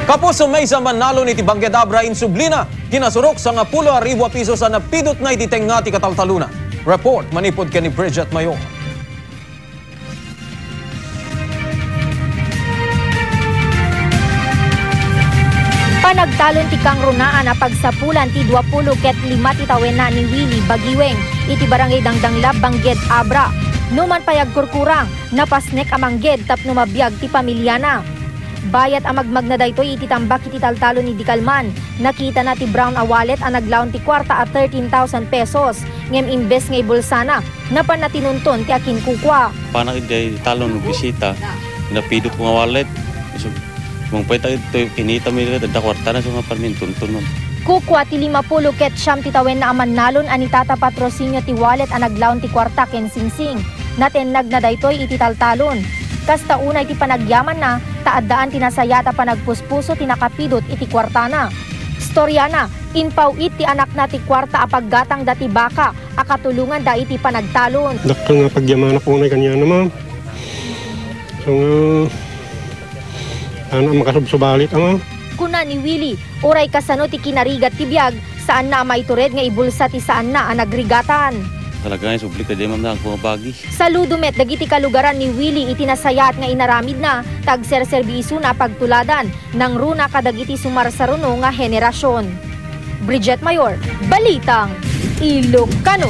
Kapos sa may sa manalo ni Tibangged Abra in Sublina, kinasurok sa nga 10,000 piso sa napidot na ititeng nga ti kataltaluna. Report manipod ka ni Bridget Mayor. Panagtalon ti kang runaan na pagsapulan ti 20 ket 5 ti tawena ni Willie Bagiweng iti barangay Dangdanglab Bangged Abra. Numan payag kurkurang napasnek amangged tapno mabiyag ti pamilyana. Bayat amagmag na daytoy iti tambak iti taltalo ni Dikalman. Nakita na ti Brown a wallet ang naglaon ti kwarta at 13,000 pesos. Ngem imbes ngay bulsana, napan na tinunton ti akin kukwa. Panak iti talon ng bisita, napidot ko nga wallet. So, mong pweta ito kinita mo ito, da kwarta na sa mga parmin tuntunon. Kukwa ti 50 ket siyam ti tawen na aman nalon ani Tata Patrocinio ti wallet ang naglaon ti kwarta ken singsing. Natenag na daytoy iti taltalon. Kasta unay ti panagyaman na, taaddaan tinasayata panagpuspuso tinakapidot iti kwartana. Storyana, inpaw iti anak na ti kwarta apaggatang dati baka, akatulungan da iti panagtalon. Dakto nga pagyaman ako na kanya naman. So nga, makasubsubalit ama. Kuna ni Willie, oray kasano ti kinarigat ti biyag, saan na maitured nga ibulsa ti saan na ang nagrigatan. Talaga nga, sublik ka di man na ang bagi. Sa Ludumet, dagiti kalugaran ni Willie itinasayat nga inaramid na tagserserbiso na pagtuladan ng runa kadagiti sumarsaruno nga henerasyon. Bridget Mayor, Balitang Ilocano.